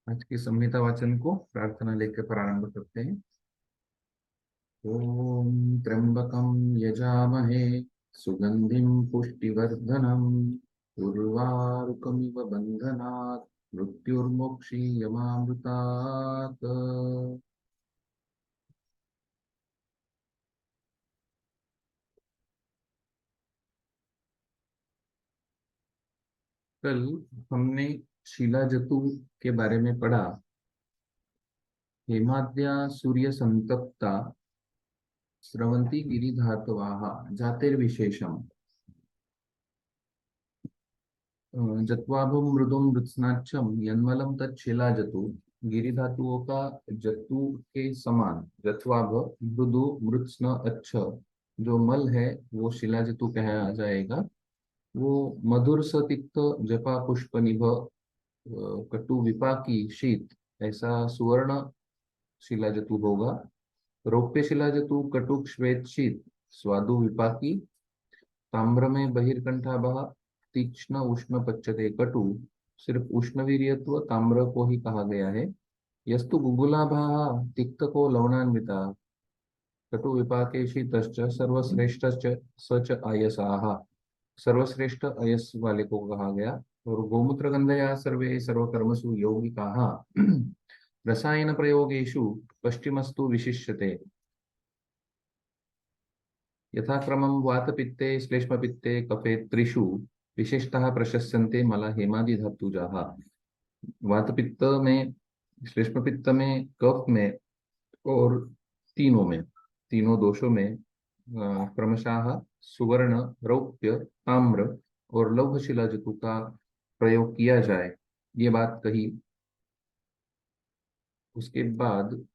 आज की संहिता वाचन को प्रार्थना लेकर प्रारंभ करते हैं। ओम त्र्यंबकं यजामहे सुगंधिं पुष्टिवर्धनम् उर्वारुकमिव बन्धनात् मृत्युर्मोक्षीयमामृतात्। कल हमने शिलाजतु के बारे में पढ़ा। हेमाद्या सूर्य संतप्ता स्रवंती गिरिधातवाः जातिर्विशेषम् जत्वाभम मृदुम मृत्स्नाच्छम यन्मलम तत्शिलाजतु। गिरि धातुओं का जतु के समान जत्वाभ मृदु मृत्स्न अच्छ जो मल है वो शिलाजतु कहा जाएगा। वो मधुर सतिक्त जपा पुष्प निभ कटु विपाकी शीत ऐसा सुवर्ण शिलाजतु होगा। रौप्य शिलाजतु कटुक श्वेत शीत स्वादु विपाकी। ताम्र में बहिर्कंठाभा तीक्ष्ण उष्ण पच्यते कटु। सिर्फ उष्णवीर्यत्व ताम्र को ही कहा गया है। यस्तु गुगुलाभा तिक्त को लवणान्विता कटु विपाके शीतश्च सर्वश्रेष्ठश्च स च आयसाः। सर्वश्रेष्ठ अयस वाले को कहा गया। और गोमूत्र गंधया सर्वे सर्वकर्मसु यौगिकाः रसायन प्रयोगेषु पश्चिमस्तु विशिष्यते। यथाक्रमं वातपित्ते श्लेष्मपित्ते कफे त्रिषु विशेषतः प्रशस्यन्ते मला हेमादि धातुजाः। वातपित्त में श्लेष्मपित्त में कफ में और तीनों में तीनों दोषों में क्रमशः सुवर्ण रौप्य ताम्र और लौह शिलाजतु का प्रयोग किया जाए ये बात कही। उसके बाद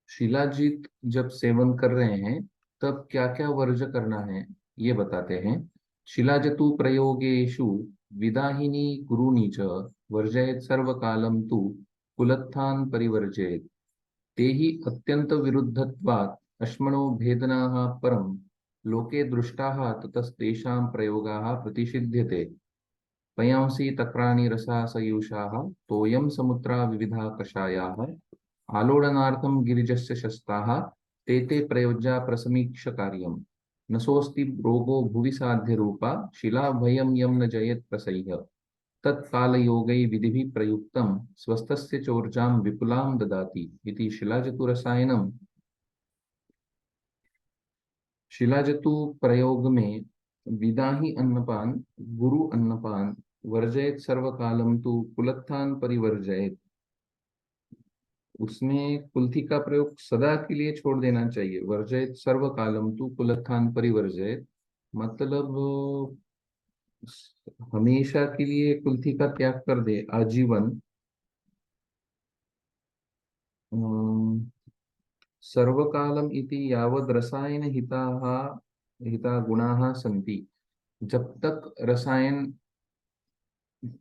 शिलाजीत जब सेवन कर रहे हैं तब क्या क्या वर्ज करना है ये बताते हैं। शिलाजतु प्रयोगेषु विदाहिनी गुरुनी च वर्जयेत् सर्वकालं तु कुलत्थान परिवर्जयेत्। तेहि अत्यंत विरुद्धत्वात् अश्मनो भेदनाः परं लोके दृष्टाः ततस्तेषां प्रयोगाः प्रतिषिध्यते। पयांसि तक्राणि रसा सयूषाः तोयं समुद्रा विविधा कषायाः आलोडनार्थं गिरिजस्य शस्ताः ते ते प्रयोज्या प्रसमीक्ष कार्यम्। नसोऽस्ति रोगो भुवि साध्य रूपा शिला भयं यं न जयेत् प्रसह्य। तत्कालयोगै विधिभिः प्रयुक्तं स्वस्थस्य चोर्जां विपुलां ददाति इति शिलाजतुरसायनम्। शिलाजतु प्रयोग में विदाही अन्नपान गुरु अन्नपान वर्जयत सर्वकालम तु कुलत्थान परिवर्जयत। उसमें कुल्थी का प्रयोग सदा के लिए छोड़ देना चाहिए। वर्जयत सर्वकालम तु कुलत्थान परिवर्जयत मतलब हमेशा के लिए कुल्थी का त्याग कर दे आजीवन। सर्वकालम इति यावद् रसायन हिताः हिता गुणाः सन्ति। जब तक रसायन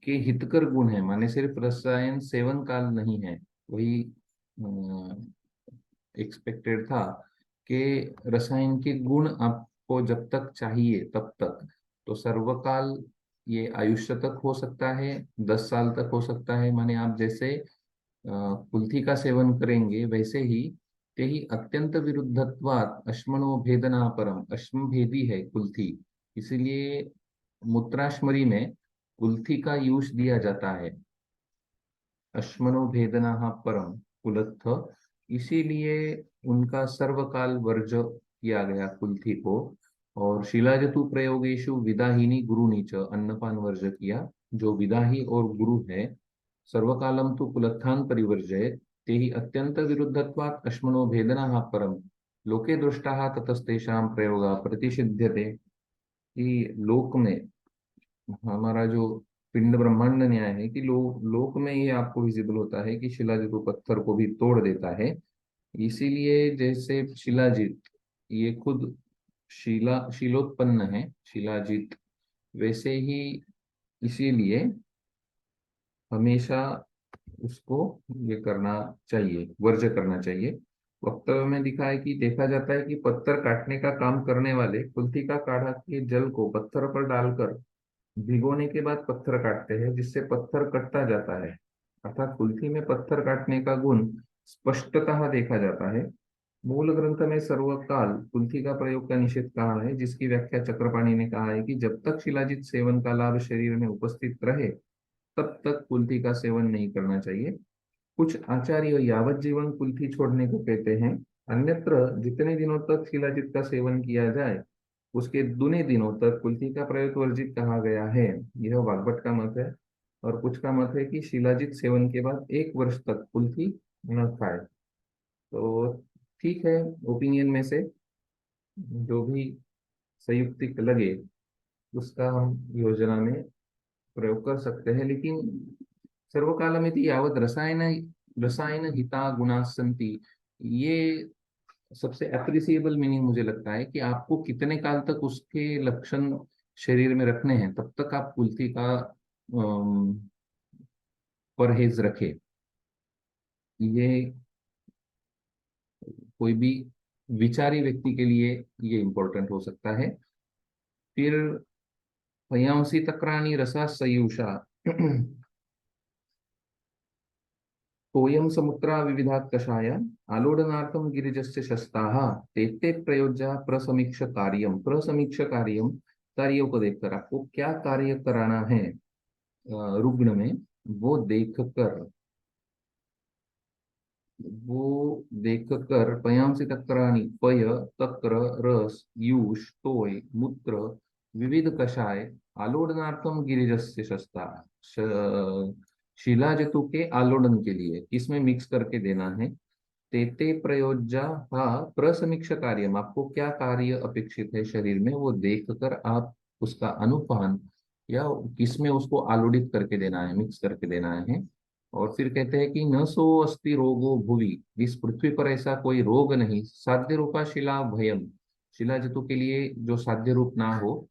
के हितकर गुण है माने सिर्फ रसायन सेवन काल नहीं है। वही एक्सपेक्टेड था कि रसायन के गुण आपको जब तक चाहिए तब तक। तो सर्वकाल ये आयुष्य तक हो सकता है 10 साल तक हो सकता है। माने आप जैसे कुल्थी का सेवन करेंगे वैसे ही। ते ही अत्यंत विरुद्धत्वात् अश्मनो भेदना परम अश्म भेदी है कुल्थी। इसीलिए मूत्राश्मरी में कुल्थी का यूज दिया जाता है। अश्मनो भेदना परम कुलत्थ इसीलिए उनका सर्वकाल वर्ज किया गया कुल्थी को। और शिलाजतु प्रयोगेशु विदाहिनी गुरु नीच अन्नपान वर्ज किया। जो विदाही और गुरु है सर्वकालम तो कुलत्थान परिवर्जय ते ही अत्यंत विरुद्धत्वात् अश्मनो भेदना परम लोके दृष्टा ततस्तेषां प्रयोगा प्रतिषिध्यते। कि लोक में हमारा जो पिंड ब्रह्मांड न्याय है कि लोक में ये आपको विजिबल होता है कि शिलाजीत वो पत्थर को भी तोड़ देता है। इसीलिए जैसे शिलाजीत ये खुद शिलोत्पन्न है शिलाजीत वैसे ही इसीलिए हमेशा उसको ये करना चाहिए वर्ज्य करना चाहिए। वक्तव्य में लिखा है कि देखा जाता है कि पत्थर काटने का काम करने वाले कुल्थी का काढ़ा के जल को पत्थर पर डालकर भिगोने के बाद पत्थर काटते हैं, जिससे पत्थर कटता जाता है, अर्थात कुल्थी में पत्थर काटने का गुण स्पष्टतः देखा जाता है। मूल ग्रंथ में सर्वकाल कुल्थी का प्रयोग का निषेध कहा है, जिसकी व्याख्या चक्रपाणि ने कहा है कि जब तक शिलाजित सेवन का लाभ शरीर में उपस्थित रहे तब तक कुल्थी का सेवन नहीं करना चाहिए। कुछ आचार्य यावत जीवन कुल्थी छोड़ने को कहते हैं, अन्यत्र जितने दिनों तक शिलाजित का सेवन किया जाए उसके दुने दिनों तक कुल्थी का प्रयोग वर्जित कहा गया है। यह वाग्भट का मत है। और कुछ का मत है कि शिलाजित सेवन के बाद 1 वर्ष तक कुल्थी न खाए। तो ठीक है, ओपिनियन में से जो भी संयुक्तिक लगे उसका हम योजना में प्रयोग कर सकते हैं, लेकिन सर्वकालमिति यावत रसायन रसायन हिता गुणा संति, ये सबसे अप्रिसिएबल मीनिंग मुझे लगता है कि आपको कितने काल तक उसके लक्षण शरीर में रखने हैं तब तक आप कुल्फी का परहेज रखें। ये कोई भी विचारी व्यक्ति के लिए ये इम्पोर्टेंट हो सकता है। फिर भयांसी तक्राणी रसा सयूषा तोयम समुद्रा विविधात् कषाय आलोडनार्थम गिरिजस्य शस्ताः ते प्रयोज्या प्रसमीक्ष कार्यम। प्रसमीक्ष कार्यम, कार्यों को देखकर आपको क्या कार्य कराना है रुग्ण में, वो देखकर वो देखकर पयांसी तक्राणी पय तक्र रस यूष तोय मूत्र विविध कषाय आलोडनार्थम गिरिजस्य शस्ता, शिला जतु के आलोडन के लिए इसमें मिक्स करके देना है। तेते प्रयोज्या हा प्रसमीक्ष कार्यम, आपको क्या कार्य अपेक्षित है शरीर में वो देखकर आप उसका अनुपान या किसमें उसको आलोडित करके देना है, मिक्स करके देना है। और फिर कहते हैं कि न सो अस्ति रोगो भुवि, इस पृथ्वी पर ऐसा कोई रोग नहीं, साध्य रूपा शिला भयम, शिला जतु के लिए जो साध्य रूप ना हो,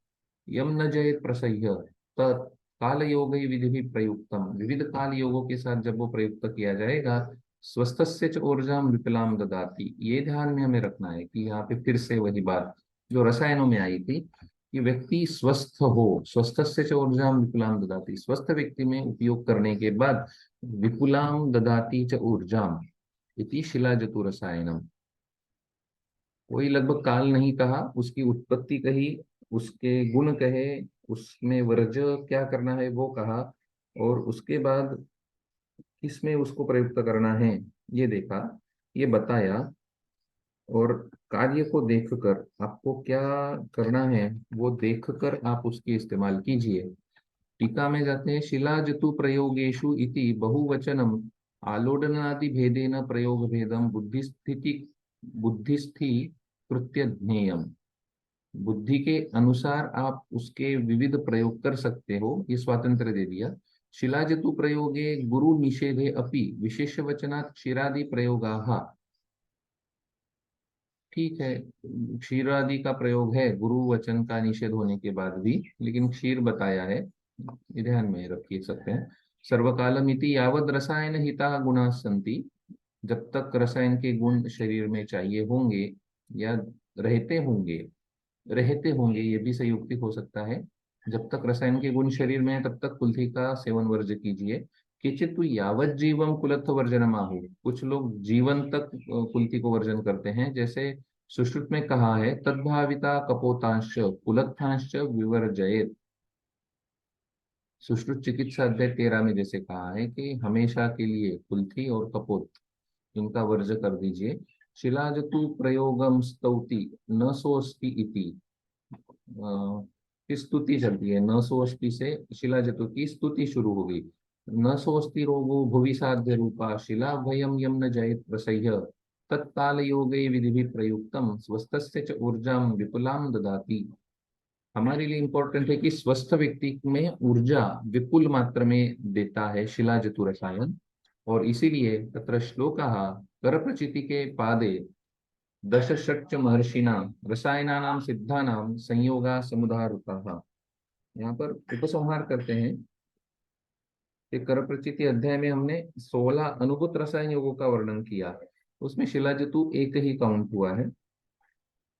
यम न जयेत प्रसह्य तत् काल योग विधि भी प्रयुक्तम, विविध काल योगों के साथ जब वो प्रयुक्त किया जाएगा, स्वस्थस्य च ऊर्जाम विपुलाम ददाति। ये ध्यान में हमें रखना है कि यहाँ पे फिर से वही बात जो रसायनों में आई थी कि व्यक्ति स्वस्थ हो, स्वस्थस्य च ऊर्जाम विपुलाम ददाति, स्वस्थ व्यक्ति में उपयोग करने के बाद विपुलाम ददाति च ऊर्जाम इति शिला जतु रसायनम। कोई लगभग काल नहीं कहा, उसकी उत्पत्ति कही, उसके गुण कहे, उसमें वर्ज क्या करना है वो कहा, और उसके बाद किसमें उसको प्रयुक्त करना है ये देखा, ये बताया। और कार्य को देखकर आपको क्या करना है वो देखकर आप उसकी इस्तेमाल कीजिए। टीका में जाते हैं, शिलाजतु प्रयोगेशु इति बहुवचनम आलोडनादि भेदेन प्रयोग भेदम बुद्धिस्थि कृत्य ज्ञेयम। बुद्धि के अनुसार आप उसके विविध प्रयोग कर सकते हो, ये स्वातंत्र दे दिया। शिलाजतु प्रयोगे गुरु निषेधे अपि विशेष वचनात् क्षीरादि प्रयोगाः, ठीक है, क्षीर आदि का प्रयोग है गुरु वचन का निषेध होने के बाद भी, लेकिन क्षीर बताया है, ये ध्यान में रखिए सकते हैं। सर्वकालमिति यावद रसायन हिता गुणा संति, जब तक रसायन के गुण शरीर में चाहिए होंगे या रहते होंगे, रहते होंगे ये भी संयुक्तिक हो सकता है, जब तक रसायन के गुण शरीर में है तब तक कुल्थी का सेवन वर्ज कीजिए। किंचित तु यावत जीवम कुलत्थ वर्जनम आहु, कुछ लोग जीवन तक कुल्थी को वर्जन करते हैं, जैसे सुश्रुत में कहा है तद्भाविता कपोतांश कुलत्थांश विवर्जयेत। सुश्रुत चिकित्सा अध्याय 13 में जैसे कहा है कि हमेशा के लिए कुल्थी और कपोत इनका वर्ज कर दीजिए। शिलाजतु प्रयोगम स्तौति न सोस्ति इति, की स्तुति चलती है, न सोस्ति से शिला जतु की स्तुति शुरू होगी। न सोस्ति रोगो भुवि साध्य रूपा शिला भयम यम न जयत प्रसह्य तत्काल योगे विधि भी प्रयुक्तम स्वस्थस्य च ऊर्जाम विपुलाम ददाति। हमारे लिए इंपॉर्टेंट है कि स्वस्थ व्यक्ति में ऊर्जा विपुल मात्रा में देता है शिला जतु रसायन, और इसीलिए तत्र श्लोकः कर प्रचिति के पादे दशषट्च महर्षिणा रसायनानां सिद्धानां संयोगा समुदाहृताः। यहाँ पर उपसंहार करते हैं कि कर प्रचिति अध्याय में हमने 16 अनुभूत रसायन योगों का वर्णन किया, उसमें शिलाजतु एक ही काउंट हुआ है।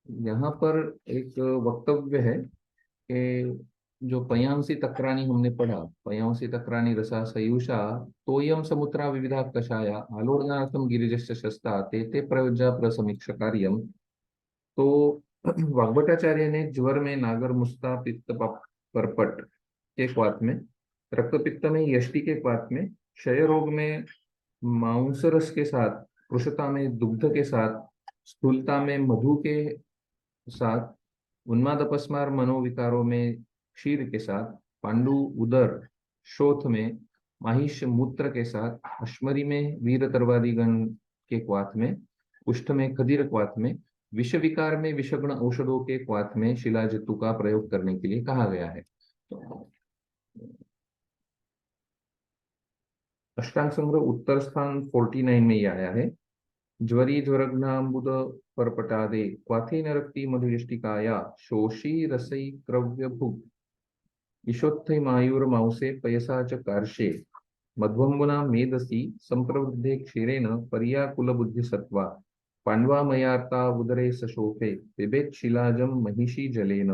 यहाँ पर एक वक्तव्य है कि जो पयांसी तक्राणी हमने पढ़ा, पयांसी तक्राणी रसा सयुषा तोयम समुद्रा विविधा कषाया आलोडनार्थम गिरिजस्य शस्ता ते ते प्रयोज्या प्रसमीक्ष कार्यम। तो वाग्भटाचार्य ने ज्वर में नागर मुस्ता पित्त परपट के क्वाथ में, रक्तपित्त में यष्टि के क्वाथ में, क्षय रोग में मांसरस के साथ, कृशता में दुग्ध के साथ, स्थूलता में मधु के साथ, उन्माद अपस्मार मनोविकारों में क्षीर के साथ, पांडु उदर शोथ में माहिष्य मूत्र के साथ, अश्मरी में वीर तरवारी गण के क्वाथ में, कुष्ठ में खदीर क्वाथ में, विष विकार में विषगुण औषधों के क्वाथ में शिलाजितु का प्रयोग करने के लिए कहा गया है। तो अष्टांग संग्रह उत्तर स्थान 49 में ये आया है। ज्वरी ज्वरघ्नाम्बुद परपटादे क्वाथेन रक्ति मधुयष्टिकाया शोषी रसई क्रव्य भुग ईशोत्थै मायूर मांसे पयसा च कार्षे मध्वम्बुना मेदसी संप्रवृद्धे क्षीरेण पर्याकुल बुद्धिसत्वा पाण्डवा मयार्ता उदरे सशोभे पिबेत् शिलाजं महिषी जलेन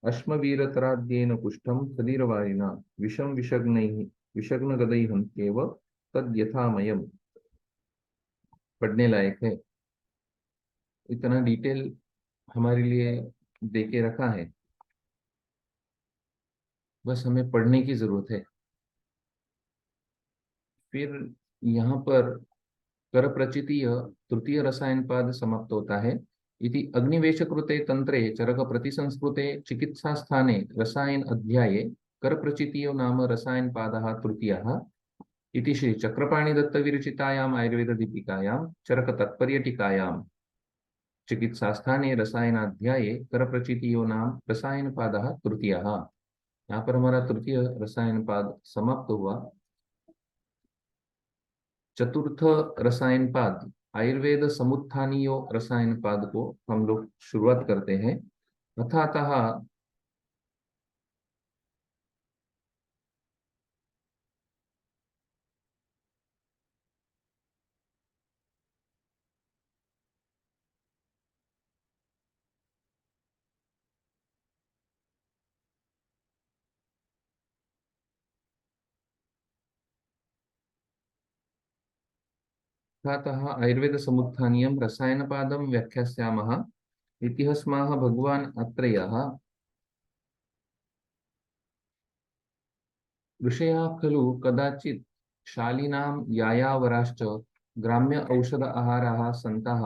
अश्मवीरतराद्येन कुष्ठं सदीरवारिणा विषं विषग्नैः विषग्नगदैः हन्त्येव तद्यथामयम्। पढ़ने लायक है, इतना डिटेल हमारे लिए देके रखा है, बस हमें पढ़ने की जरूरत है। फिर यहाँ पर कर प्रचितीय तृतीय रसायन पाद समाप्त होता है। इति अग्निवेश कृते तंत्रे चरक प्रतिसंस्कृते चिकित्सा स्थाने रसायन अध्याये कर प्रचितीयो नाम रसायन पादः तृतीयः। इति श्री चक्रपाणि दत्त विरचितायाम आयुर्वेद दीपिकायां चरक तात्पर्य टीकायां चिकित्सा स्थाने रसायनाध्याये कर प्रचितीयो नाम रसायन पादः तृतीयः। यहाँ पर हमारा तृतीय रसायन पाद समाप्त हुआ। चतुर्थ रसायन पाद आयुर्वेद समुत्थानीय रसायन पाद को हम लोग शुरुआत करते हैं। अथातः अथातः आयुर्वेद समुत्थानीयं रसायन पादं व्याख्यास्यामः। इतिहस्माः भगवान् अत्रयः ऋषया खलु कदाचित् शालीनां यायावराश्च ग्राम्य औषध आहाराः सन्ताः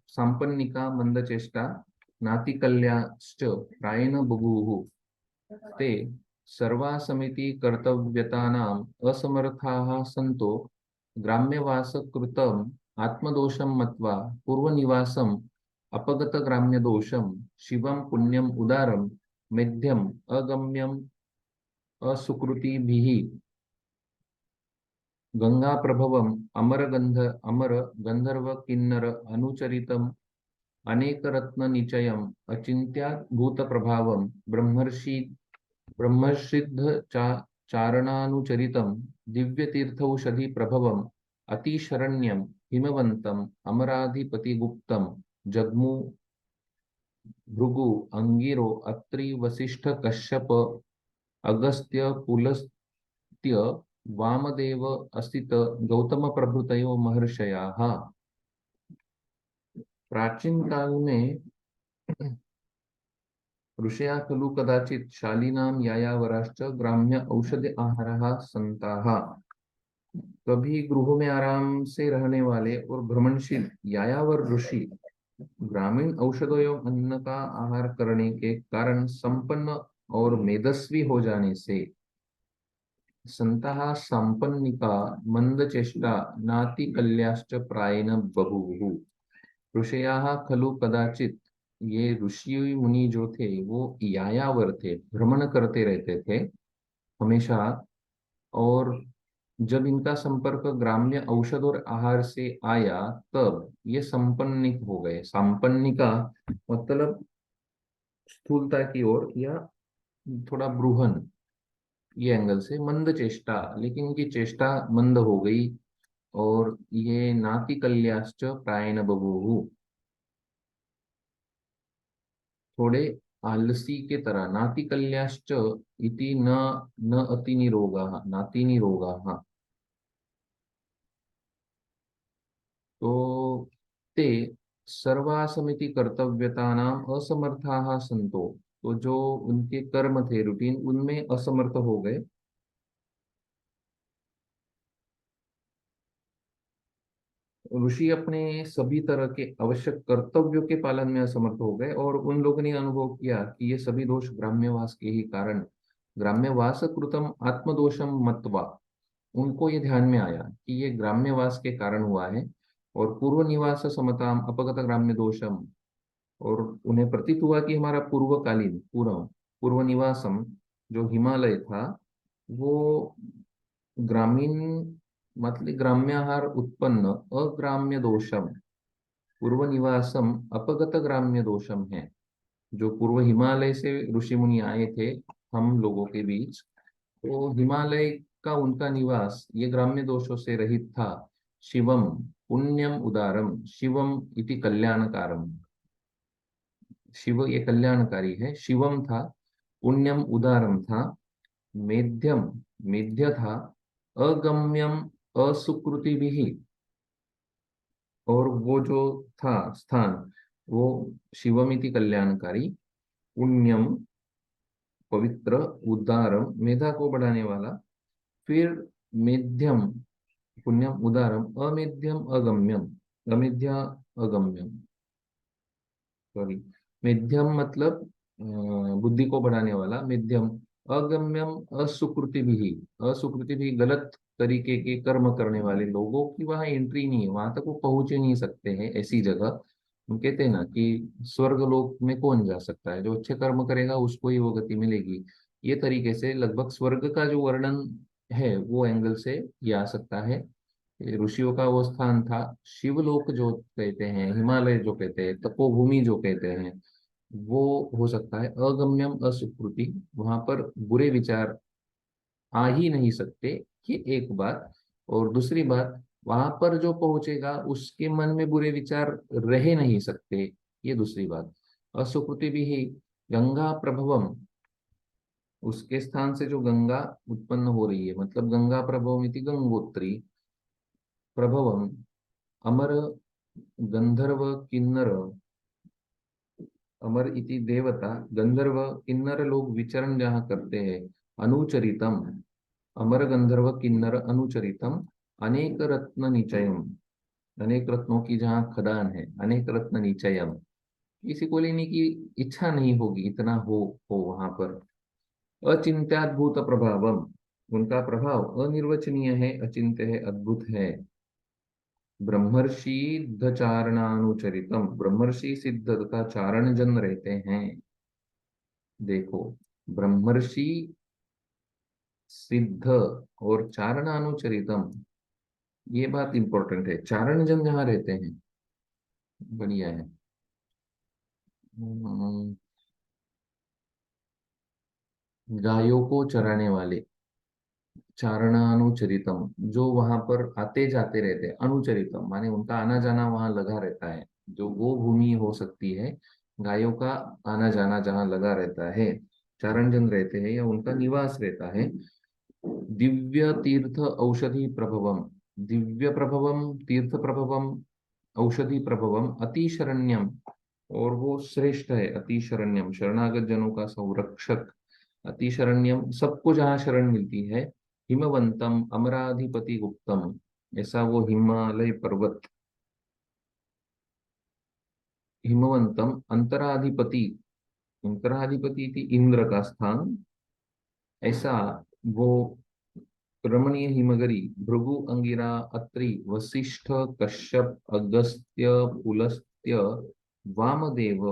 सांपन्निका मंदचेष्टा नातिकल्याश्च प्रायेण बभूवुः। ते सर्वासमिति कर्तव्यतानाम् असमर्थाः सन्तो ग्राम्यवासकृतम् आत्मदोषं मत्वा पूर्वनिवासम् अपगतग्राम्यदोषं शिवं पुण्यम् उदारं मेध्यम् अगम्यम् असुकृतिभिः गंगा प्रभवम अमर गंधर्व किन्नर अनुचरितम अनेक रत्न निचयम अचिंत्याद्भुत प्रभावम ब्रह्मसिद्ध चारणानुचरितम दिव्य तीर्थौषधि प्रभवम अतिशरण्यम हिमवंतम अमराधिपतिगुप्तम जग्मु भृगु अंगिरो अत्रि वसिष्ठ कश्यप अगस्त्य पुलस्त्य वामदेव अस्तित गौतम प्रभृतयो महर्षयाः। प्राचीन काल में ऋषया खलु कदाचित शालीनां यायावराश्च ग्राम्य औषध आहारः सन्ताः। कभी गृहों में आराम से रहने वाले और भ्रमणशील यायावर ऋषि ग्रामीण औषधों एवं अन्न का आहार करने के कारण संपन्न और मेधस्वी हो जाने से संतः संपन्निका मंदचेष्टा नातिकल्याश्च प्रायेण बभूवुः। ऋषयाः खलु कदाचित, ये ऋषि मुनि जो थे वो यायावर थे, भ्रमण करते रहते थे हमेशा। और जब इनका संपर्क ग्राम्य औषध और आहार से आया तब ये संपन्निक हो गए। संपन्निका मतलब स्थूलता की ओर या थोड़ा ब्रूहन, ये एंगल से मंद चेष्टा, लेकिन इनकी चेष्टा मंद हो गई और ये नाति कल्याश्च प्रायण बभूवु, थोड़े आलसी के तरह, नाति कल्याश्च इति न, न अति निरोगाः, नाति निरोगाः। तो ते सर्वासमिति कर्तव्यतानाम असमर्थाः संतो, तो जो उनके कर्म थे रूटीन उनमें असमर्थ हो गए। ऋषि अपने सभी तरह के आवश्यक कर्तव्यों के पालन में असमर्थ हो गए, और उन लोगों ने अनुभव किया कि ये सभी दोष ग्राम्यवास के ही कारण, ग्राम्यवास कृतम आत्मदोषम मत्वा, उनको ये ध्यान में आया कि ये ग्राम्यवास के कारण हुआ है। और पूर्व निवास समताम अपगत ग्राम्य दोषम, और उन्हें प्रतीत हुआ कि हमारा पूर्वकालीन पूर्व पूर्व निवासम जो हिमालय था, वो ग्रामीण मतलब ग्राम्याहार उत्पन्न अग्राम्य दोषम, पूर्व निवासम अपगत ग्राम्य दोषम है। जो पूर्व हिमालय से ऋषि मुनि आए थे हम लोगों के बीच, तो हिमालय का उनका निवास ये ग्राम्य दोषों से रहित था। शिवम पुण्यम उदारम, शिवम इति कल्याणकारम, शिव ये कल्याणकारी है, शिवम था, पुण्यम उदारम था, मेध्यम मेध्य था, अगम्यम असुकृति भी, और वो जो था स्थान, वो शिवमिति कल्याणकारी, पुण्यम पवित्र, उदारम मेधा को बढ़ाने वाला, फिर मेध्यम पुण्यम उदारम, अमेध्यम अगम्यम, अमेध्या अगम्यम, सॉरी, मध्यम मतलब बुद्धि को बढ़ाने वाला, मध्यम, अगम्यम असुकृति भी, असुकृति भी गलत तरीके के कर्म करने वाले लोगों की वहां एंट्री नहीं है, वहां तक वो पहुंच ही नहीं सकते हैं, ऐसी जगह। हम कहते हैं ना कि स्वर्ग लोक में कौन जा सकता है, जो अच्छे कर्म करेगा उसको ही वो गति मिलेगी। ये तरीके से लगभग स्वर्ग का जो वर्णन है वो एंगल से ये आ सकता है। ये ऋषियों का वो स्थान था। शिवलोक जो कहते हैं, हिमालय जो कहते हैं, तपोभूमि जो कहते हैं, वो हो सकता है अगम्यम असुकृति, वहां पर बुरे विचार आ ही नहीं सकते, ये एक बात। और दूसरी बात, वहां पर जो पहुंचेगा उसके मन में बुरे विचार रह नहीं सकते, ये दूसरी बात। असुकृति भी ही गंगा प्रभवम, उसके स्थान से जो गंगा उत्पन्न हो रही है, मतलब गंगा प्रभवम इति गंगोत्री, प्रभवम अमर गंधर्व किन्नर, अमर इति देवता, गंधर्व किन्नर लोग विचरण जहाँ करते हैं, अनुचरितम, अमर गंधर्व किन्नर अनुचरितम, अनेक रत्न निचयम, अनेक रत्नों की जहाँ खदान है, अनेक रत्न निचयम, किसी को लेने की इच्छा नहीं होगी, इतना हो वहां पर। अचिंत्याद्भुत प्रभावम, उनका प्रभाव अनिर्वचनीय है, अचिंत्य है, अद्भुत है। ब्रह्मर्षि सिद्ध चारणानुचरितम, ब्रह्मर्षि सिद्ध तथा चारण जन रहते हैं। देखो, ब्रह्मर्षि सिद्ध और चारणानुचरितम, ये बात इंपॉर्टेंट है, चारण जन जहाँ रहते हैं, बढ़िया है। हम्म, गायों को चराने वाले, चारणानुचरितम, जो वहां पर आते जाते रहते हैं, अनुचरितम माने उनका आना जाना वहां लगा रहता है। जो वो भूमि हो सकती है, गायों का आना जाना जहाँ लगा रहता है, चारण जन रहते हैं या उनका निवास रहता है। दिव्य तीर्थ औषधि प्रभवम, दिव्य प्रभवम, तीर्थ प्रभवम, औषधि प्रभवम, अति शरण्यम, और वो श्रेष्ठ है, अति शरण्यम शरणागत जनों का संरक्षक, अति शरण्यम सबको जहाँ शरण मिलती है। हिमवंतम अमराधिपति गुप्तम, ऐसा वो हिमालय पर्वत, हिमवंतम अंतराधिपति, अंतराधिपति थी इंद्र का स्थान, ऐसा वो रमणीय हिमगिरी, भृगु अंगिरा अत्रि वशिष्ठ कश्यप अगस्त्य पुलस्त्य वामदेव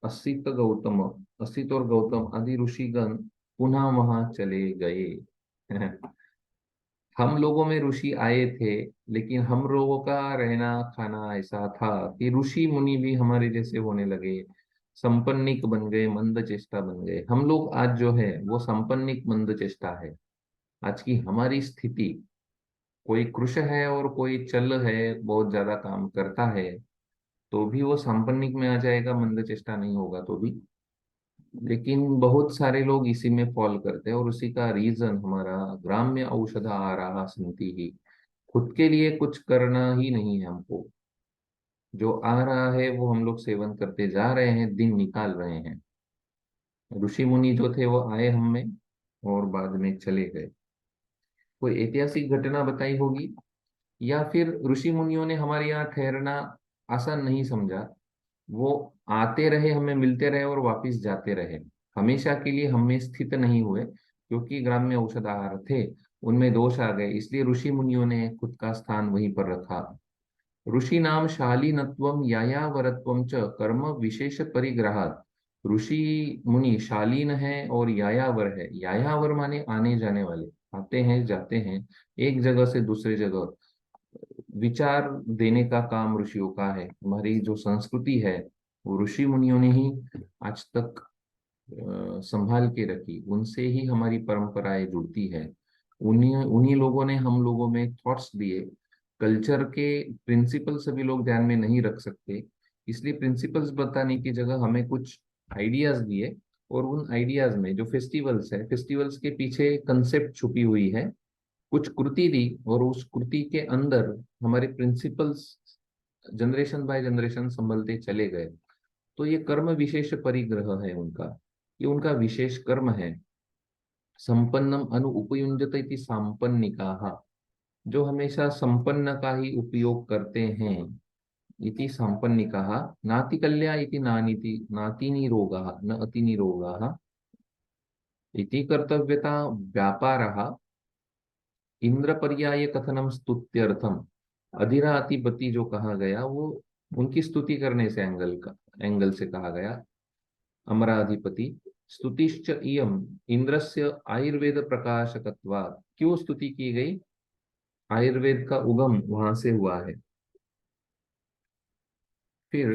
असित गौतम, असित और गौतम आदि ऋषिगण पुनः वहां चले गए। हम लोगों में ऋषि आए थे, लेकिन हम लोगों का रहना खाना ऐसा था कि ऋषि मुनि भी हमारे जैसे होने लगे, संपन्निक बन गए, मंद चेष्टा बन गए। हम लोग आज जो है वो संपन्निक मंद चेष्टा है। आज की हमारी स्थिति, कोई कृश है और कोई चल है, बहुत ज्यादा काम करता है, तो भी वो सांपनिक में आ जाएगा, मंद चेष्टा नहीं होगा तो भी। लेकिन बहुत सारे लोग इसी में फॉल करते हैं, और उसी का रीजन हमारा ग्राम्य औषध आहार संति ही, खुद के लिए कुछ करना ही नहीं है हमको। जो आ रहा है वो हम लोग सेवन करते जा रहे हैं, दिन निकाल रहे हैं। ऋषि मुनि जो थे वो आए हम में और बाद में चले गए। कोई ऐतिहासिक घटना बताई होगी, या फिर ऋषि मुनियों ने हमारे यहाँ ठहरना आसान नहीं समझा। वो आते रहे, हमें मिलते रहे और वापिस जाते रहे, हमेशा के लिए हमें स्थित नहीं हुए, क्योंकि ग्राम्य औषधाहार थे, उनमें दोष आ गए, इसलिए ऋषि मुनियों ने खुद का स्थान वहीं पर रखा। ऋषि नाम शालीनत्वम यायावरत्वम च कर्म विशेष परिग्रहात्। ऋषि मुनि शालीन है और यायावर है। यायावर माने आने जाने वाले, आते हैं जाते हैं एक जगह से दूसरे जगह। विचार देने का काम ऋषियों का है। हमारी जो संस्कृति है वो ऋषि मुनियों ने ही आज तक संभाल के रखी, उनसे ही हमारी परंपराएं जुड़ती है। उन्हीं उन्हीं लोगों ने हम लोगों में थॉट्स दिए। कल्चर के प्रिंसिपल सभी लोग ध्यान में नहीं रख सकते, इसलिए प्रिंसिपल्स बताने की जगह हमें कुछ आइडियाज दिए। और उन आइडियाज में जो फेस्टिवल्स है, फेस्टिवल्स के पीछे कंसेप्ट छुपी हुई है, कुछ कृति दी, और उस कृति के अंदर हमारे प्रिंसिपल्स जनरेशन बाय जनरेशन संभलते चले गए। तो ये कर्म विशेष परिग्रह है उनका, ये उनका विशेष कर्म है। संपन्नम अनु उपयुंजत इति सांपन्निकाः, जो हमेशा संपन्न का ही उपयोग करते हैं। इति सांपन्निकाः नाति कल्या इति नानीति नाति निरोगाः न अति निरोगाः। इति कर्तव्यता व्यापारः इंद्र पर्याय कथनम स्तुत्यर्थम। अधिरातिपति जो कहा गया वो उनकी स्तुति करने से एंगल से कहा गया। अमराधिपति स्तुतिश्च इयम इंद्रस्य आयुर्वेद प्रकाशकत्वात्। क्यों स्तुति की गई? आयुर्वेद का उगम वहां से हुआ है। फिर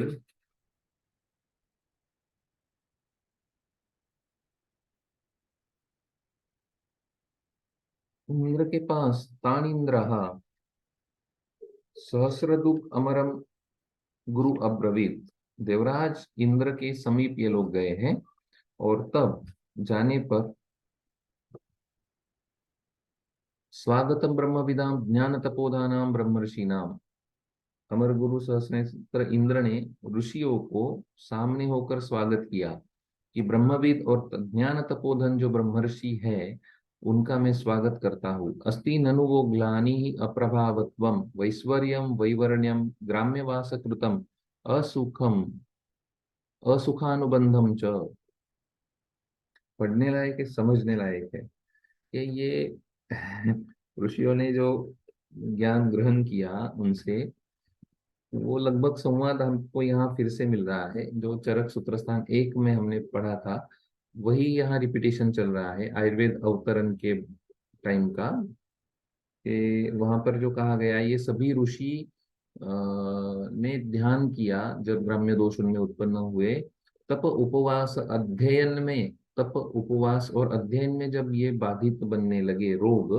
इंद्र के पास तान इंद्र सहस्रदुग अमरम गुरु अब्रवीत। देवराज इंद्र के समीप ये लोग गए हैं, और तब जाने पर स्वागतम ब्रह्म विदाम ज्ञान तपोधानाम ब्रह्मर्षिनाम। अमर गुरु सहस्रेश्वर इंद्र ने ऋषियों को सामने होकर स्वागत किया कि ब्रह्मविद और ज्ञान तपोधन जो ब्रह्मर्षि है उनका मैं स्वागत करता हूँ। अस्ति ननु वो ग्लानि अप्रभावत्वम वैश्वर्यम वैवर्ण्यम ग्राम्यवास कृतम असुखम असुखानुबंधम च। पढ़ने लायक है, समझने लायक है कि ये ऋषियों ने जो ज्ञान ग्रहण किया उनसे, वो लगभग संवाद हमको यहाँ फिर से मिल रहा है। जो चरक सूत्र स्थान एक में हमने पढ़ा था, वही यहाँ रिपीटेशन चल रहा है आयुर्वेद अवतरण के टाइम का। कि वहां पर जो कहा गया, ये सभी ऋषि ने ध्यान किया जब ब्राह्म्य दोष उनमें उत्पन्न हुए। तप उपवास अध्ययन में, तप उपवास और अध्ययन में जब ये बाधित बनने लगे रोग,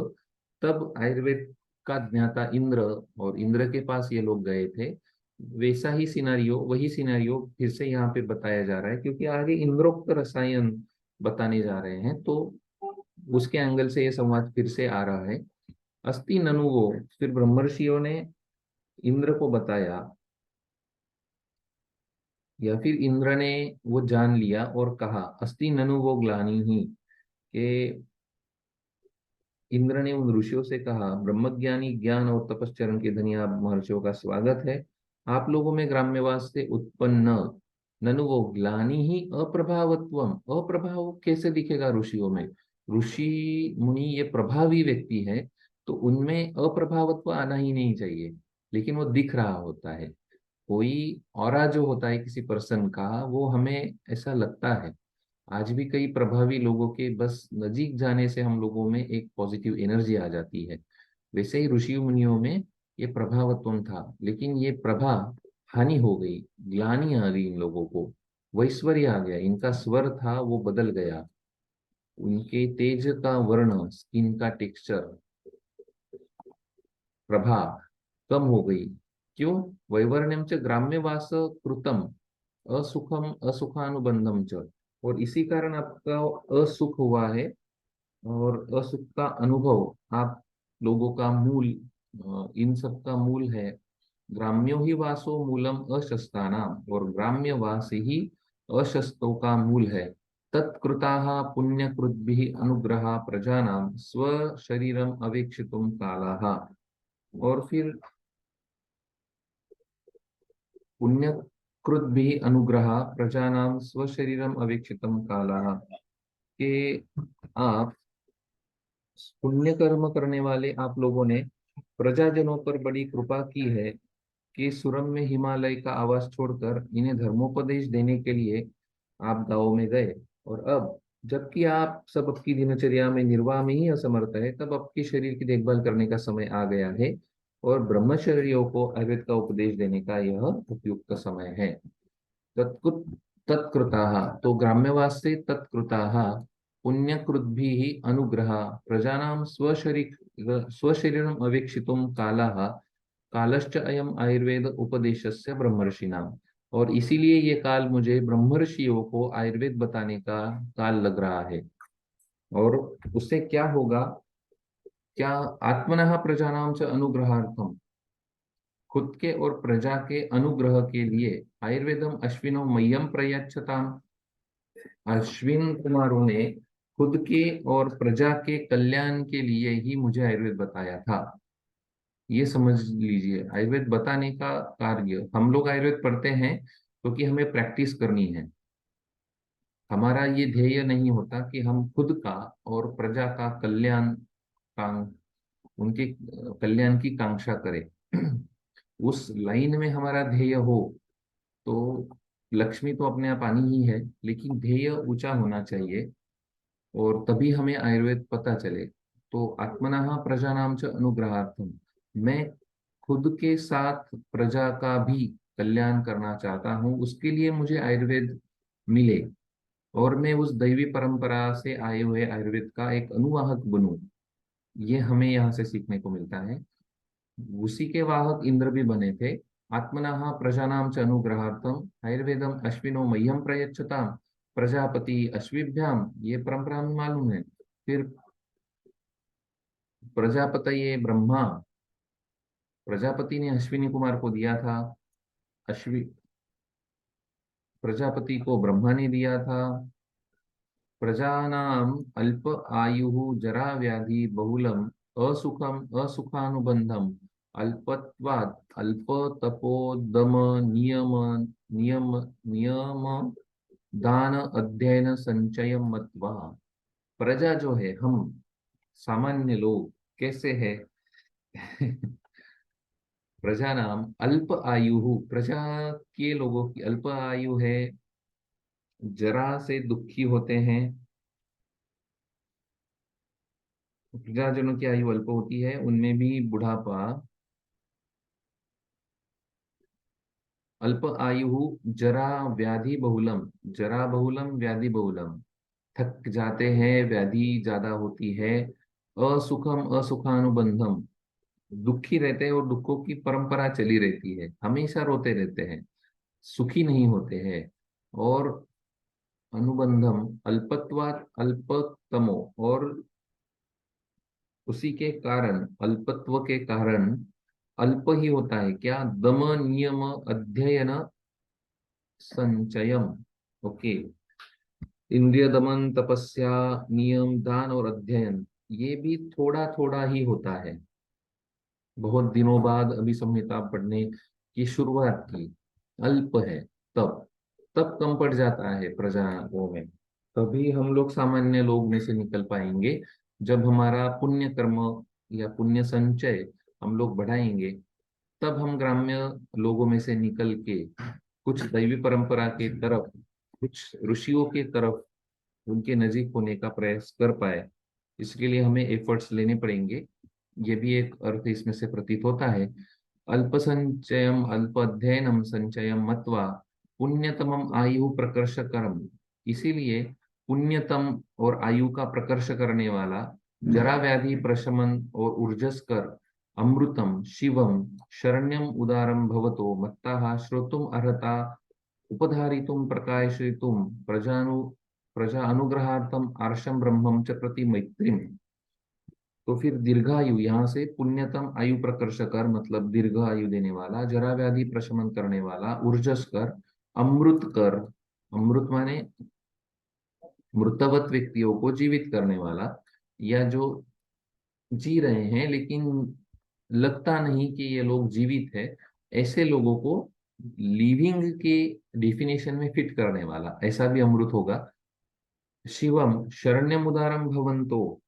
तब आयुर्वेद का ज्ञाता इंद्र, और इंद्र के पास ये लोग गए थे। वैसा ही सिनारियो, वही सिनारियो फिर से यहाँ पे बताया जा रहा है, क्योंकि आगे इंद्रोक्त रसायन बताने जा रहे हैं, तो उसके एंगल से ये संवाद फिर से आ रहा है। अस्ति ननु वो, फिर ब्रह्मर्षियों ने इंद्र को बताया, या फिर इंद्र ने वो जान लिया और कहा, अस्ति ननु वो ग्लानि ही, कि इंद्र ने उन ऋषियों से कहा, ब्रह्मज्ञानी ज्ञान और तपश्चरण के धनी आप महर्षियों का स्वागत है। आप लोगों में ग्राम्यवास से उत्पन्न ननु वो ग्लानि ही अप्रभावत्वम। अप्रभाव कैसे दिखेगा ऋषियों में? ऋषि मुनि ये प्रभावी व्यक्ति है, तो उनमें अप्रभावत्व आना ही नहीं चाहिए, लेकिन वो दिख रहा होता है। कोई ऑरा जो होता है किसी पर्सन का, वो हमें ऐसा लगता है। आज भी कई प्रभावी लोगों के बस नजीक जाने से हम लोगों में एक पॉजिटिव एनर्जी आ जाती है। वैसे ही ऋषि मुनियों में ये प्रभावत्व था, लेकिन ये प्रभा हानि हो गई, ग्लानि आ गई इन लोगों को, वैश्वर्य आ गया, इनका स्वर था वो बदल गया, उनके तेज का वर्ण, स्किन का टेक्सचर, प्रभा कम हो गई। क्यों? वैवर्ण्यम च ग्राम्यवास कृतम असुखम असुखानुबंधम च, और इसी कारण आपका असुख हुआ है, और असुख का अनुभव आप लोगों का मूल, इन सब का मूल है। ग्राम्यो ही वासो मूलम अशस्तानाम, और ग्राम्य वास ही अशस्तों का मूल है। तत्कृताः पुण्यकृद्भिः अनुग्रहा प्रजानां स्वशरीरम अवेक्षितुम कालाः। और फिर पुण्यकृद्भिः अनुग्रहा प्रजानां स्वशरीरम अवेक्षितम कालाः, कि आप पुण्य कर्म करने वाले आप लोगों ने प्रजाजनों पर बड़ी कृपा की है, कि सुरम में हिमालय का आवास छोड़कर इन्हें धर्मोपदेश देने के लिए आप गांव में गए। और अब जबकि आप सब आपकी दिनचर्या में निर्वाह में ही असमर्थ है, तब आपके शरीर की देखभाल करने का समय आ गया है, और ब्रह्मचर्यों को आयुर्वेद का उपदेश देने का यह उपयुक्त समय है। तत्कृत तत्कृताः, तो ग्राम्यवास से तत्कृताः पुण्यकृद्भिः अनुग्रहा प्रजानां स्वशरीरम अवेक्षितुम कालाः, कालश्च अयम आयुर्वेद उपदेशस्य ब्रह्मर्षिणाम। और इसीलिए ये काल मुझे ब्रह्मर्षियों को आयुर्वेद बताने का काल लग रहा है। और उससे क्या होगा? क्या? आत्मनः प्रजानां च अनुग्रहार्थम, खुद के और प्रजा के अनुग्रह के लिए आयुर्वेदम अश्विनो मह्यम प्रयच्छताम, अश्विन कुमारों ने खुद के और प्रजा के कल्याण के लिए ही मुझे आयुर्वेद बताया था। ये समझ लीजिए, आयुर्वेद बताने का कार्य, हम लोग आयुर्वेद पढ़ते हैं क्योंकि हमें प्रैक्टिस करनी है। हमारा ये ध्येय नहीं होता कि हम खुद का और प्रजा का कल्याण का, उनके कल्याण की कांक्षा करें। उस लाइन में हमारा ध्येय हो तो लक्ष्मी तो अपने आप आनी ही है, लेकिन ध्येय ऊंचा होना चाहिए, और तभी हमें आयुर्वेद पता चले। तो आत्मनः प्रजानां च अनुग्रहार्थम, मैं खुद के साथ प्रजा का भी कल्याण करना चाहता हूँ, उसके लिए मुझे आयुर्वेद मिले, और मैं उस दैवी परंपरा से आए हुए आयुर्वेद का एक अनुवाहक बनूं। ये हमें यहाँ से सीखने को मिलता है। उसी के वाहक इंद्र भी बने थे। आत्मनः प्रजानां च अनुग्रहार्थम आयुर्वेदम अश्विनो मह्यम प्रयच्छताम, प्रजापति अश्विभ्याम, ये परंपरा हमें मालूम है। फिर प्रजापति ये ब्रह्मा, प्रजापति ने अश्विनी कुमार को दिया था। अश्वि प्रजापति को ब्रह्मा ने दिया था। प्रजानाम अल्प आयु जरा व्याधि बहुलम असुखम असुखानुबंधम अल्पत्वाद अल्प तपोदम नियम नियम नियम दान अध्ययन संचय मत्वा। प्रजा जो है, हम सामान्य लोग कैसे है? प्रजा नाम अल्प आयु, प्रजा के लोगों की अल्प आयु है, जरा से दुखी होते हैं। प्रजाजनों की आयु अल्प होती है, उनमें भी बुढ़ापा। अल्प आयु जरा व्याधि बहुलम, जरा बहुलम व्याधि बहुलम, थक जाते हैं, व्याधि ज्यादा होती है। असुखम असुखानुबंधम, दुखी रहते हैं और दुखों की परंपरा चली रहती है, हमेशा रोते रहते हैं, सुखी नहीं होते हैं। और अनुबंधम अल्पत्वात अल्पतमो, और उसी के कारण, अल्पत्व के कारण अल्प ही होता है क्या? दम नियम अध्ययन संचयम। ओके, इंद्रिय दमन, तपस्या, नियम, दान और अध्ययन, ये भी थोड़ा थोड़ा ही होता है। बहुत दिनों बाद अभी संहिता पढ़ने की शुरुआत की, अल्प है। तब तब कम पड़ जाता है प्रजाओं में। तभी हम लोग सामान्य लोग में से निकल पाएंगे, जब हमारा पुण्य कर्म या पुण्य संचय हम लोग बढ़ाएंगे। तब हम ग्राम्य लोगों में से निकल के कुछ दैवी परंपरा के तरफ, कुछ ऋषियों के तरफ, उनके नजीक होने का प्रयास कर पाए। इसके लिए हमें एफर्ट्स लेने पड़ेंगे। ये भी एक अर्थ इसमें से प्रतीत होता है। अल्प संचयम अल्प अध्ययनम संचयम मत्वा पुण्यतमम आयु प्रकर्ष कर्म, इसीलिए पुण्यतम और आयु का प्रकर्ष करने वाला, जरा व्याधि प्रशमन और ऊर्जस कर अमृतम शिवम शरण्यम उदारम भवतो मत्ताः श्रोतुम अर्हता उपधारितुम प्रकाशयितुम प्रजा अनुग्रहार्थम आर्षम ब्रह्मम च प्रति मैत्रीम। तो फिर दीर्घायु, यहाँ से पुण्यतम आयु प्रकर्ष कर मतलब दीर्घ आयु देने वाला, जरा व्याधि प्रशमन करने वाला, ऊर्जस कर, अमृत कर, अमृत माने मृतवत व्यक्तियों को जीवित करने वाला, या जो जी रहे हैं लेकिन लगता नहीं कि ये लोग जीवित है, ऐसे लोगों को लिविंग के डिफिनेशन में फिट करने वाला, ऐसा भी अमृत होगा। शिवम शरण्यम उदारम भवंतो,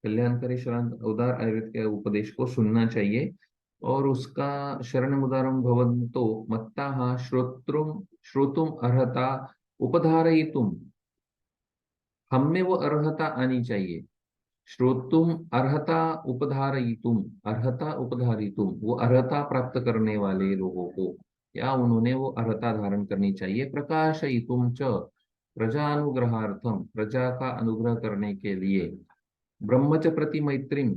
कल्याणकारी शरण उदार आयुर्वेद के उपदेश को सुनना चाहिए। और उसका शरण उदारम भवंतो मत्ता श्रोत्रुम श्रोतुम अर्हता उपधारयितुम, हम में वो अर्हता आनी चाहिए। श्रोतुम अर्हता उपधारयितुम, अर्हता उपधारितुम, वो अर्हता प्राप्त करने वाले लोगों को, या उन्होंने वो अर्हता धारण करनी चाहिए। प्रकाशयितुम च प्रजानुग्रहार्थम, प्रजा का अनुग्रह करने के लिए। ब्रह्म च प्रति मैत्रीम,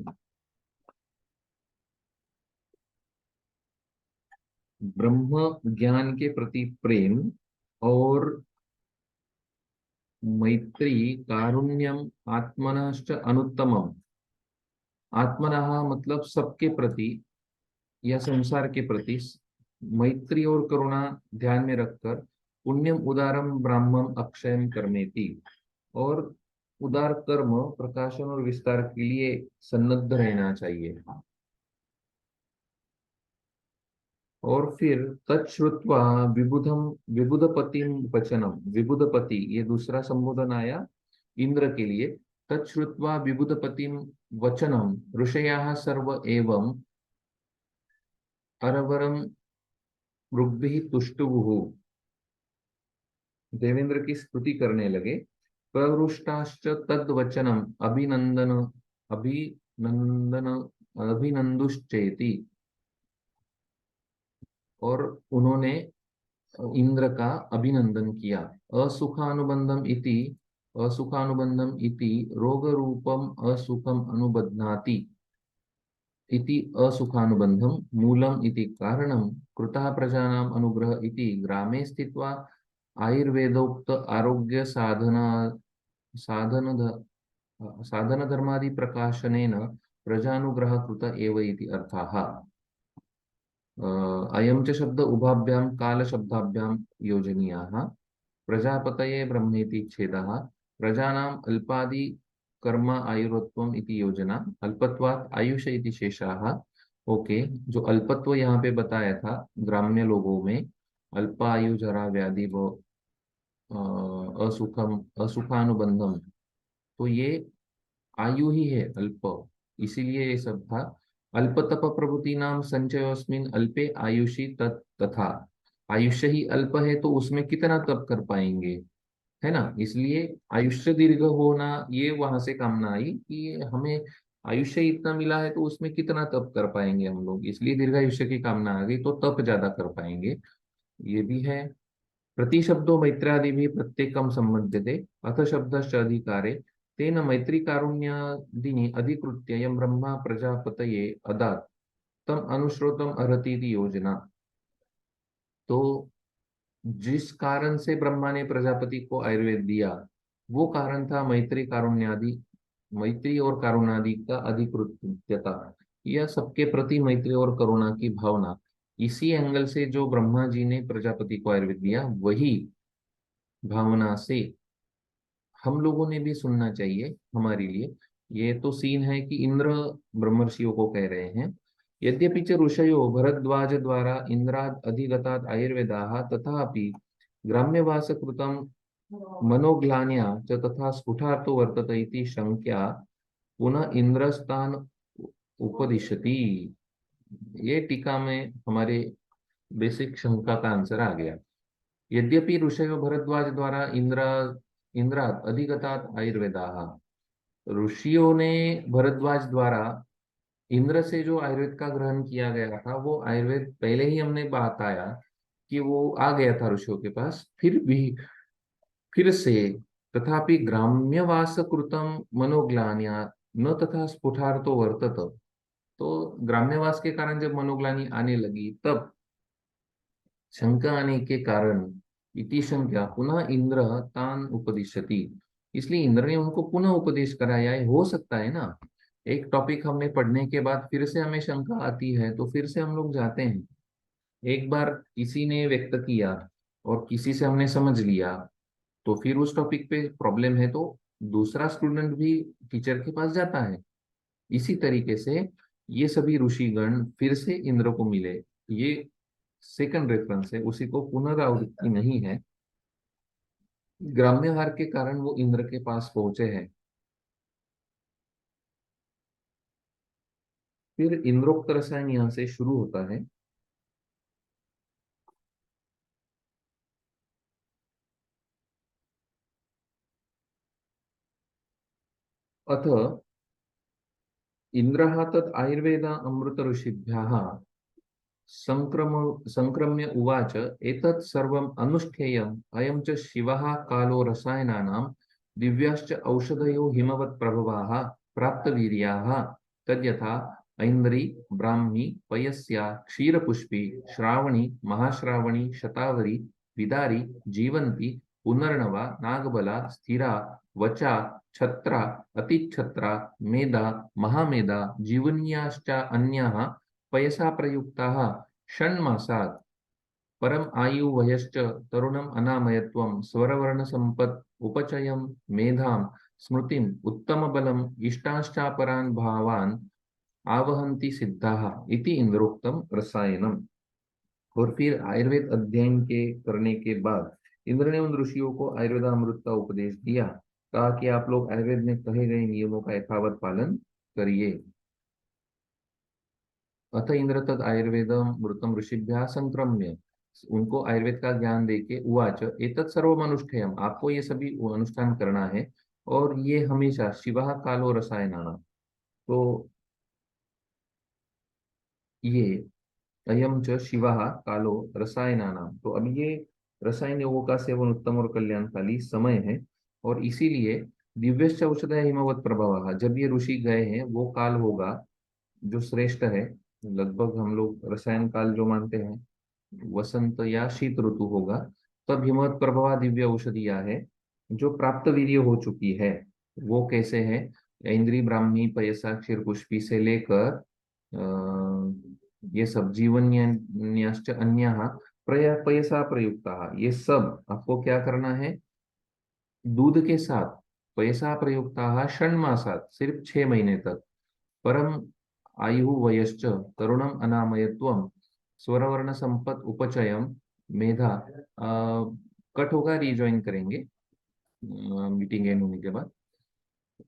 ब्रह्म ज्ञान के प्रति प्रेम, और मैत्री कारुण्यम आत्मनश्च अनुत्तमम, आत्मनः मतलब सबके प्रति या संसार के प्रति मैत्री और करुणा ध्यान में रखकर, पुण्यम उदारम ब्राह्मम अक्षयम कर्मेति, और उदार कर्म प्रकाशन और विस्तार के लिए सन्नद्ध रहना चाहिए। और फिर तच्छ्रुत्वा विबुधम विबुधपतिम वचनम, विबुधपति ये दूसरा संबोधन आया इंद्र के लिए। तच्छ्रुत्वा विबुधपतिम वचनम ऋषयाः सर्व एवं अरवरम मृग्भिः तुष्टुवुः, देवेंद्र की स्तुति करने लगे। प्रवृष्टाश्च तद्वचनम अभिनंदन अभिनंदन अभिनंदुश्चेति, और उन्होंने इंद्र का अभिनंदन किया। असुखानुबंधम इति, असुखानुबंधम इति रोग रूपम असुखम अनुबध्नाति इति असुखानुबंधम मूलम इति कारणम कृतः प्रजानाम अनुग्रह इति ग्रामे स्थित्वा आयुर्वेदोक्त आरोग्य साधन साधन धर्मादि प्रकाशनेन प्रजानुग्रह कृत एव इति अर्थाः। अयं च शब्द उभाभ्यां कालशब्दाभ्यां योजनीयाः। प्रजापतये ब्रह्मेति छेदः, प्रजानाम् अल्पादि कर्म आयुर्वत्वम इति योजना, अल्पत्वात् आयुष इति शेषाः। ओके, जो अल्पत्व यहाँ पे बताया था ग्राम्य लोगों में, अल्पायु जरा व्याधि व असुखम असुखानुबंधम, तो ये आयु ही है अल्प, इसीलिए ये सब था। अल्प तप प्रभृति नाम संचयोस्मिन अल्पे आयुषी तथा, आयुष्य ही अल्प है तो उसमें कितना तप कर पाएंगे, है ना। इसलिए आयुष्य दीर्घ होना, ये वहां से कामना आई कि हमें आयुष्य इतना मिला है तो उसमें कितना तप कर पाएंगे हम लोग, इसलिए दीर्घ आयुष्य की कामना आ गई, तो तप ज्यादा कर पाएंगे, ये भी है। प्रतिशब्दो मैत्रादिभिः प्रत्येकं सम्बध्यते अथ शब्दश्च अधिकारे तेन मैत्री कारुण्यादीनि अधिकृत्य यं ब्रह्मा प्रजापतये अदात् तम अनुश्रोतम अर्हति इति योजना। तो जिस कारण से ब्रह्मा ने प्रजापति को आयुर्वेद दिया, वो कारण था मैत्री कारुण्यादि, मैत्री और कारुणादि का अधिकृत्यता, यह सबके प्रति मैत्री और करुणा की भावना। इसी एंगल से जो ब्रह्मा जी ने प्रजापति को आयुर्वेद दिया, वही भावना से हम लोगों ने भी सुनना चाहिए हमारे लिए। ये तो सीन है कि इंद्र ब्रह्मर्षियों को कह रहे हैं, यद्यपि च ऋषयो भरद्वाज द्वारा इंद्राद अधिगतात् आयुर्वेदाः तथापि ग्राम्यवास कृतं मनोग्लान्या च तथा स्फुटार्तो वर्तते इति शंक्या पुनः इंद्रस्तान उपदिशति। ये टीका में हमारे बेसिक शंका का आंसर आ गया। यद्यपि ऋषयो भरद्वाज द्वारा इंद्रात अधिगतात् आयुर्वेदाः, ऋषियों ने भरद्वाज द्वारा इंद्र से जो आयुर्वेद का ग्रहण किया गया था, वो आयुर्वेद पहले ही हमने बताया कि वो आ गया था ऋषियों के पास, फिर भी फिर से तथापि ग्राम्यवास कृतम मनोग्लान्या न तथा स्फुटार्तो वर्तत, तो ग्राम्यवास के कारण जब मनोग्लानि आने लगी, तब शंका आने के कारण इति शंका पुनः इंद्र तान उपदिशति, इसलिए इंद्र ने उनको पुनः उपदेश कराया है। हो सकता है ना, एक टॉपिक हमने पढ़ने के बाद फिर से हमें शंका आती है तो फिर से हम लोग जाते हैं। एक बार किसी ने व्यक्त किया और किसी से हमने समझ लिया, तो फिर उस टॉपिक पे प्रॉब्लम है तो दूसरा स्टूडेंट भी टीचर के पास जाता है। इसी तरीके से ये सभी ऋषिगण फिर से इंद्र को मिले। ये सेकंड रेफरेंस है, उसी को पुनरावृत्ति नहीं है। ग्राम्य हार के कारण वो इंद्र के पास पहुंचे हैं। फिर इंद्रोक्त रसायन यहाँ से शुरू होता है। अथ इंद्रः तत् आयुर्वेद अमृत ऋषिभ्यः संक्रम्य उवाच एतत् सर्वम् अनुष्ठेयम् अयं च शिवः कालो रसायनानां दिव्याश्च औषधयो हिमवत् प्रभवाः प्राप्तवीर्याः तद्यथा ऐन्द्री ब्राह्मी पयस्या क्षीरपुष्पी श्रावणी महाश्रावणी शतावरी विदारी जीवंती पुनर्नवा नागबला स्थिरा वचा छत्रा अतिच्छत्रा मेधा महामेधा जीवन्याश्च अन्याः पयसा प्रयुक्ताः षण्मासात् परम आयु वयश्च तरुणम अनामयत्वं स्वरवर्णसम्पत् उपचयं मेधां स्मृतिम् उत्तमबलम् इष्टांश्चापरान् भावान् आवहन्ति सिद्धाः इति इंद्रोक्तम रसायनम। और फिर आयुर्वेद अध्ययन के करने के बाद इंद्र ने उन ऋषियों को आयुर्वेदामृत का उपदेश दिया। कहा कि आप लोग आयुर्वेद में कहे गए नियमों का यथावत पालन करिए। अथ इंद्र तद आयुर्वेदम मृतम ऋषिभ्या संक्रम्य, उनको आयुर्वेद का ज्ञान देके उवाच एतत् सर्वम अनुष्ठेयम, आपको ये सभी अनुष्ठान करना है। और ये हमेशा शिवा कालो रसायनाना, तो ये अयम च शिवा कालो रसायनानाम, तो अब ये रसायन योगों का सेवन उत्तम और कल्याणकाली समय है। और इसीलिए दिव्यश्च औषधय हिमवत प्रभाव, जब ये ऋषि गए हैं वो काल होगा जो श्रेष्ठ है। लगभग हम लोग रसायन काल जो मानते हैं वसंत या शीत ऋतु होगा। तब हिमवत प्रभवा दिव्य औषधियां है जो प्राप्त वीर्य हो चुकी है। वो कैसे है? इंद्री ब्राह्मी पयसा क्षीर पुष्पी से लेकर ये सब जीवन्याश्च अन्य पयसा प्रयुक्ता, ये सब आपको क्या करना है? दूध के साथ पयसा प्रयुक्ता षण्मासात, सिर्फ 6 महीने तक। परम आयु वयश्च तरुणम अनामयत्वम स्वरवर्ण संपत उपचयम मेधा, कट होगा, रिज्वाइन करेंगे मीटिंग एंड होने के बाद।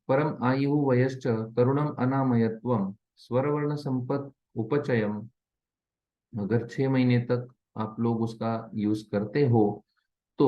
परम आयु वयश्च तरुणम अनामयत्वम स्वरवर्ण संपत उपचयम, अगर 6 महीने तक आप लोग उसका यूज करते हो तो